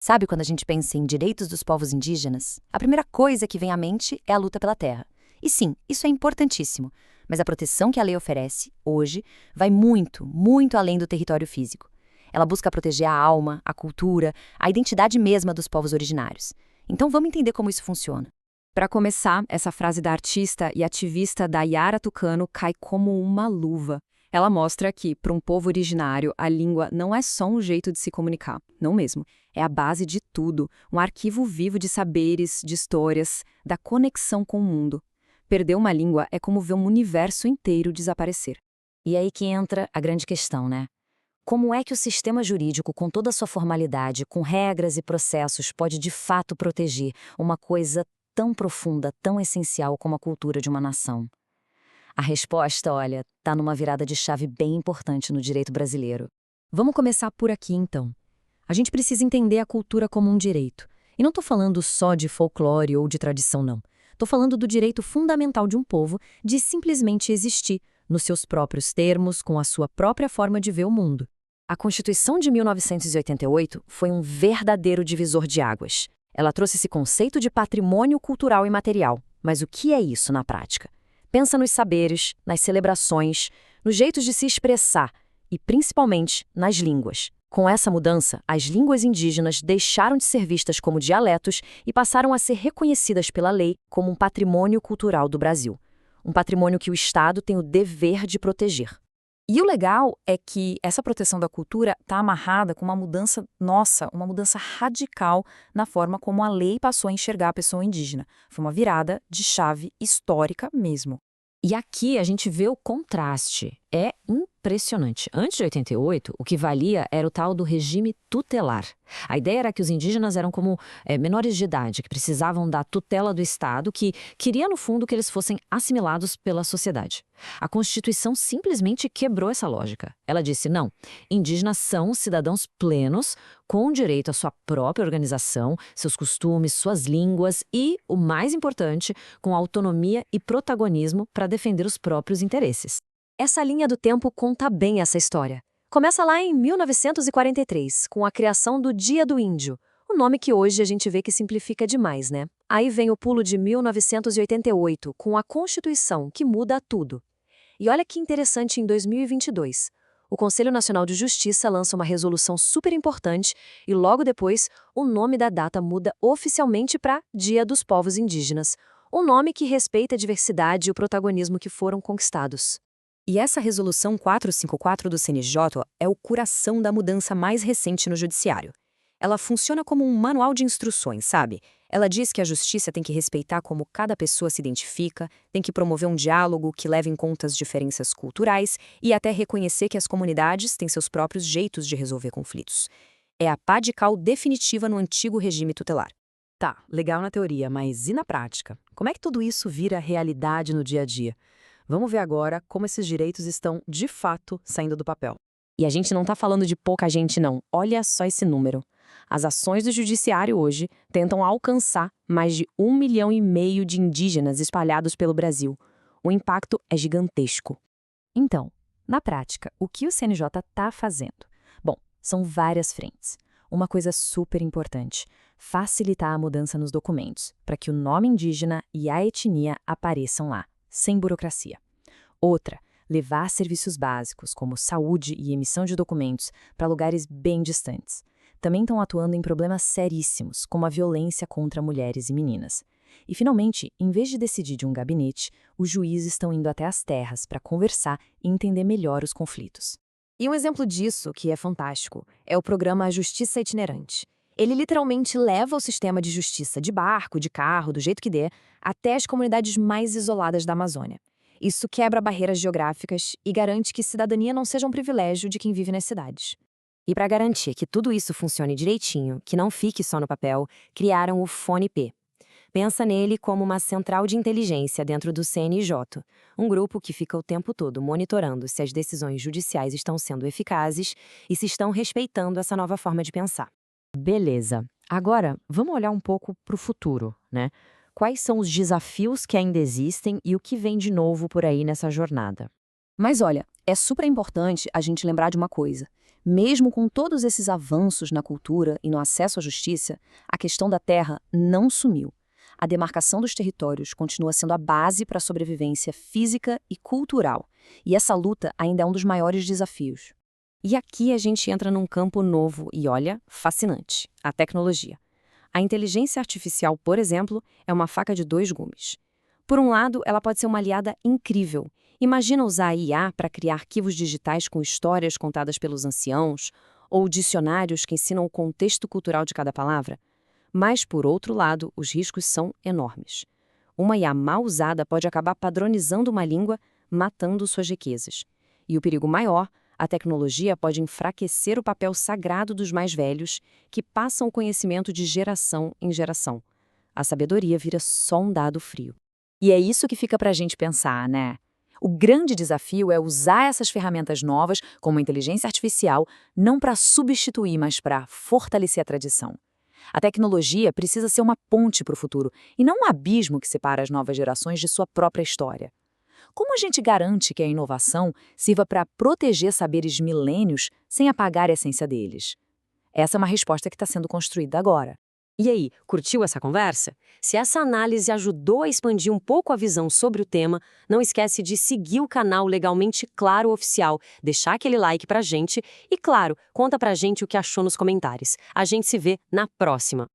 Sabe quando a gente pensa em direitos dos povos indígenas? A primeira coisa que vem à mente é a luta pela terra. E sim, isso é importantíssimo, mas a proteção que a lei oferece, hoje, vai muito, muito além do território físico. Ela busca proteger a alma, a cultura, a identidade mesma dos povos originários. Então vamos entender como isso funciona. Para começar, essa frase da artista e ativista Dayara Tucano cai como uma luva. Ela mostra que, para um povo originário, a língua não é só um jeito de se comunicar, não mesmo. É a base de tudo, um arquivo vivo de saberes, de histórias, da conexão com o mundo. Perder uma língua é como ver um universo inteiro desaparecer. E aí que entra a grande questão, né? Como é que o sistema jurídico, com toda a sua formalidade, com regras e processos, pode de fato proteger uma coisa tão profunda, tão essencial como a cultura de uma nação? A resposta, olha, está numa virada de chave bem importante no direito brasileiro. Vamos começar por aqui, então. A gente precisa entender a cultura como um direito. E não estou falando só de folclore ou de tradição, não. Estou falando do direito fundamental de um povo de simplesmente existir, nos seus próprios termos, com a sua própria forma de ver o mundo. A Constituição de 1988 foi um verdadeiro divisor de águas. Ela trouxe esse conceito de patrimônio cultural e material. Mas o que é isso na prática? Pensa nos saberes, nas celebrações, nos jeitos de se expressar e, principalmente, nas línguas. Com essa mudança, as línguas indígenas deixaram de ser vistas como dialetos e passaram a ser reconhecidas pela lei como um patrimônio cultural do Brasil. Um patrimônio que o Estado tem o dever de proteger. E o legal é que essa proteção da cultura está amarrada com uma mudança uma mudança radical na forma como a lei passou a enxergar a pessoa indígena. Foi uma virada de chave histórica mesmo. E aqui a gente vê o contraste. É impressionante. Antes de 88, o que valia era o tal do regime tutelar. A ideia era que os indígenas eram como menores de idade, que precisavam da tutela do Estado, que queria, no fundo, que eles fossem assimilados pela sociedade. A Constituição simplesmente quebrou essa lógica. Ela disse, não, indígenas são cidadãos plenos, com direito à sua própria organização, seus costumes, suas línguas e, o mais importante, com autonomia e protagonismo para defender os próprios interesses. Essa linha do tempo conta bem essa história. Começa lá em 1943, com a criação do Dia do Índio, o nome que hoje a gente vê que simplifica demais, né? Aí vem o pulo de 1988, com a Constituição, que muda tudo. E olha que interessante em 2022. O Conselho Nacional de Justiça lança uma resolução super importante e logo depois o nome da data muda oficialmente para Dia dos Povos Indígenas, um nome que respeita a diversidade e o protagonismo que foram conquistados. E essa resolução 454 do CNJ é o coração da mudança mais recente no judiciário. Ela funciona como um manual de instruções, sabe? Ela diz que a justiça tem que respeitar como cada pessoa se identifica, tem que promover um diálogo que leve em conta as diferenças culturais e até reconhecer que as comunidades têm seus próprios jeitos de resolver conflitos. É a pá de cal definitiva no antigo regime tutelar. Tá, legal na teoria, mas e na prática? Como é que tudo isso vira realidade no dia a dia? Vamos ver agora como esses direitos estão, de fato, saindo do papel. E a gente não está falando de pouca gente, não. Olha só esse número. As ações do judiciário hoje tentam alcançar mais de 1,5 milhão de indígenas espalhados pelo Brasil. O impacto é gigantesco. Então, na prática, o que o CNJ está fazendo? Bom, são várias frentes. Uma coisa super importante, facilitar a mudança nos documentos, para que o nome indígena e a etnia apareçam lá, sem burocracia. Outra, levar serviços básicos, como saúde e emissão de documentos, para lugares bem distantes. Também estão atuando em problemas seríssimos, como a violência contra mulheres e meninas. E, finalmente, em vez de decidir de um gabinete, os juízes estão indo até as terras para conversar e entender melhor os conflitos. E um exemplo disso, que é fantástico, é o programa Justiça Itinerante. Ele literalmente leva o sistema de justiça de barco, de carro, do jeito que der, até as comunidades mais isoladas da Amazônia. Isso quebra barreiras geográficas e garante que cidadania não seja um privilégio de quem vive nas cidades. E para garantir que tudo isso funcione direitinho, que não fique só no papel, criaram o FONIP. Pensa nele como uma central de inteligência dentro do CNJ, um grupo que fica o tempo todo monitorando se as decisões judiciais estão sendo eficazes e se estão respeitando essa nova forma de pensar. Beleza. Agora, vamos olhar um pouco para o futuro, né? Quais são os desafios que ainda existem e o que vem de novo por aí nessa jornada? Mas olha, é super importante a gente lembrar de uma coisa. Mesmo com todos esses avanços na cultura e no acesso à justiça, a questão da terra não sumiu. A demarcação dos territórios continua sendo a base para a sobrevivência física e cultural. E essa luta ainda é um dos maiores desafios. E aqui a gente entra num campo novo e, olha, fascinante: a tecnologia. A inteligência artificial, por exemplo, é uma faca de dois gumes. Por um lado, ela pode ser uma aliada incrível. Imagina usar a IA para criar arquivos digitais com histórias contadas pelos anciãos, ou dicionários que ensinam o contexto cultural de cada palavra. Mas, por outro lado, os riscos são enormes. Uma IA mal usada pode acabar padronizando uma língua, matando suas riquezas. E o perigo maior: a tecnologia pode enfraquecer o papel sagrado dos mais velhos, que passam o conhecimento de geração em geração. A sabedoria vira só um dado frio. E é isso que fica para a gente pensar, né? O grande desafio é usar essas ferramentas novas, como a inteligência artificial, não para substituir, mas para fortalecer a tradição. A tecnologia precisa ser uma ponte para o futuro, e não um abismo que separa as novas gerações de sua própria história. Como a gente garante que a inovação sirva para proteger saberes de milênios sem apagar a essência deles? Essa é uma resposta que está sendo construída agora. E aí, curtiu essa conversa? Se essa análise ajudou a expandir um pouco a visão sobre o tema, não esquece de seguir o canal Legalmente Claro Oficial, deixar aquele like pra gente e, claro, conta pra gente o que achou nos comentários. A gente se vê na próxima.